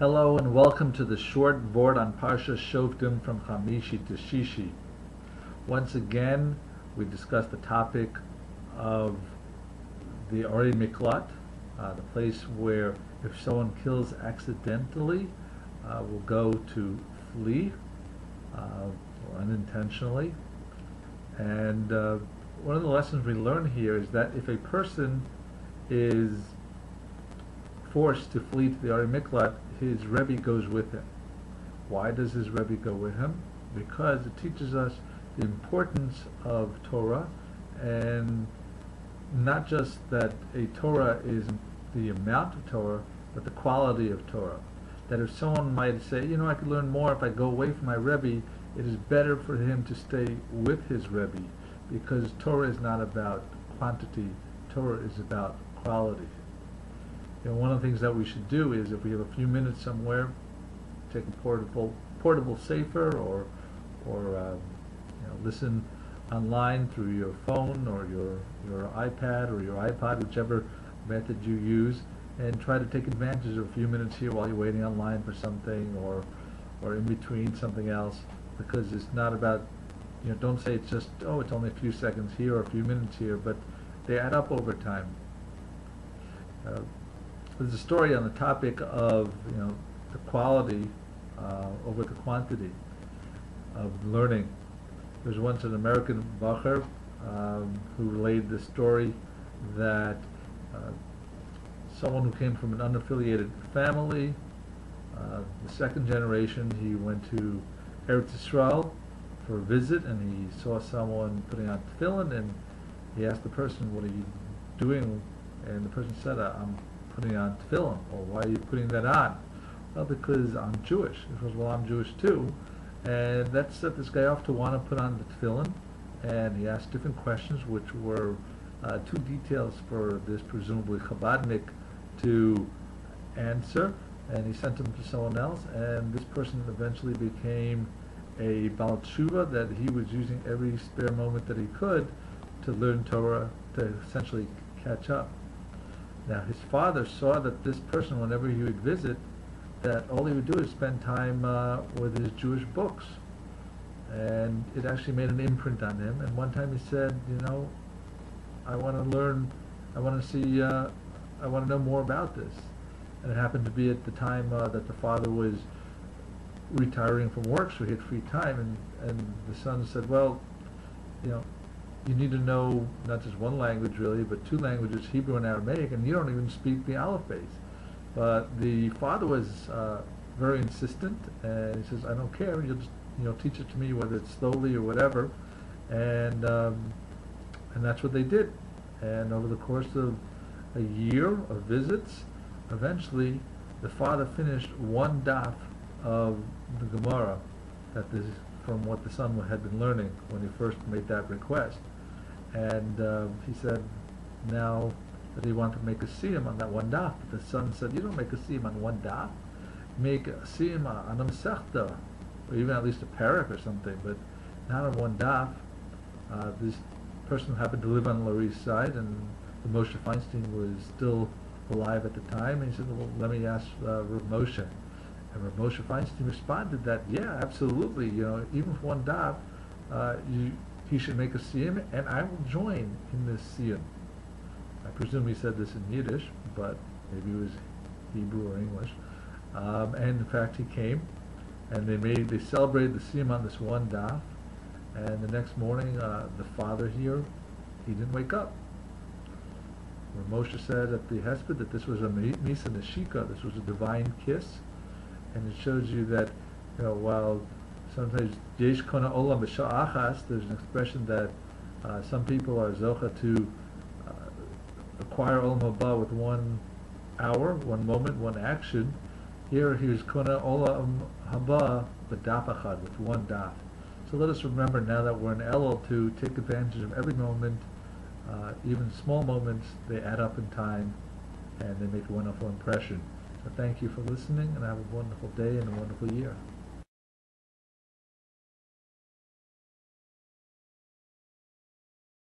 Hello and welcome to the short Vort on Parsha Shoftim from Chamishi to Shishi. Once again, we discuss the topic of the Ori Miklat, the place where if someone kills accidentally, will go to flee or unintentionally. And one of the lessons we learn here is that if a person is forced to flee to the Ori Miklat, his Rebbe goes with him. Why does his Rebbe go with him? Because it teaches us the importance of Torah, and not just that a Torah is the amount of Torah, but the quality of Torah. That if someone might say, I could learn more if I go away from my Rebbe, it is better for him to stay with his Rebbe, because Torah is not about quantity, Torah is about quality. One of the things that we should do is, if we have a few minutes somewhere, take a portable Sofer, or listen online through your phone or your iPad or your iPod, whichever method you use, and try to take advantage of a few minutes here while you're waiting online for something, or in between something else, because it's not about, don't say it's just, it's only a few seconds here or a few minutes here, but they add up over time. There's a story on the topic of the quality over the quantity of learning. There was once an American bacher who relayed the story that someone who came from an unaffiliated family, the second generation, he went to Eretz Yisrael for a visit, and he saw someone putting on tefillin, and he asked the person, "What are you doing?" And the person said, "I'm putting on tefillin." "Well, why are you putting that on?" "Well, because I'm Jewish." He goes, "Well, I'm Jewish too." And that set this guy off to want to put on the tefillin, and he asked different questions, which were too detailed for this presumably Chabadnik to answer, and he sent him to someone else, and this person eventually became a Baal Tshuva, that he was using every spare moment that he could to learn Torah, to essentially catch up. Now, his father saw that this person, whenever he would visit, that all he would do is spend time with his Jewish books. And it actually made an imprint on him. And one time he said, I want to learn, I want to see, I want to know more about this. And it happened to be at the time that the father was retiring from work, so he had free time. And the son said, well, you need to know not just one language really, but two languages, Hebrew and Aramaic, and you don't even speak the alphabets. But the father was very insistent, and he says, "I don't care. You'll just teach it to me, whether it's slowly or whatever." And that's what they did. And over the course of a year of visits, eventually the father finished one daf of the Gemara, from what the son had been learning when he first made that request. And he said now that he wanted to make a siyum on that one daf. But the son said, "You don't make a siyum on one daf. Make a siyum on a mesechta, or even at least a parak or something, but not on one daf." This person happened to live on the Lower East Side, and the Moshe Feinstein was still alive at the time, and he said, "Well, let me ask Rav Moshe." And Rav Moshe Feinstein responded that, yeah, absolutely, even for one daf, he should make a siyum, and I will join in this siyum. I presume he said this in Yiddish, but maybe it was Hebrew or English. And in fact, he came, and they celebrated the siyum on this one daf. And the next morning, the father here, he didn't wake up. Rav Moshe said at the Hesped that this was a Misa Neshika, this was a divine kiss. And it shows you that, while sometimes Yesh Kona Olam B'Sha'achas, there's an expression that some people are zocha to acquire Olam Haba with 1 hour, 1 moment, 1 action. Here he was Kona Olam Haba B'Daf Achad, with 1 daf. So let us remember, now that we're in Elul, to take advantage of every moment, even small moments. They add up in time, and they make a wonderful impression. So thank you for listening, and have a wonderful day and a wonderful year.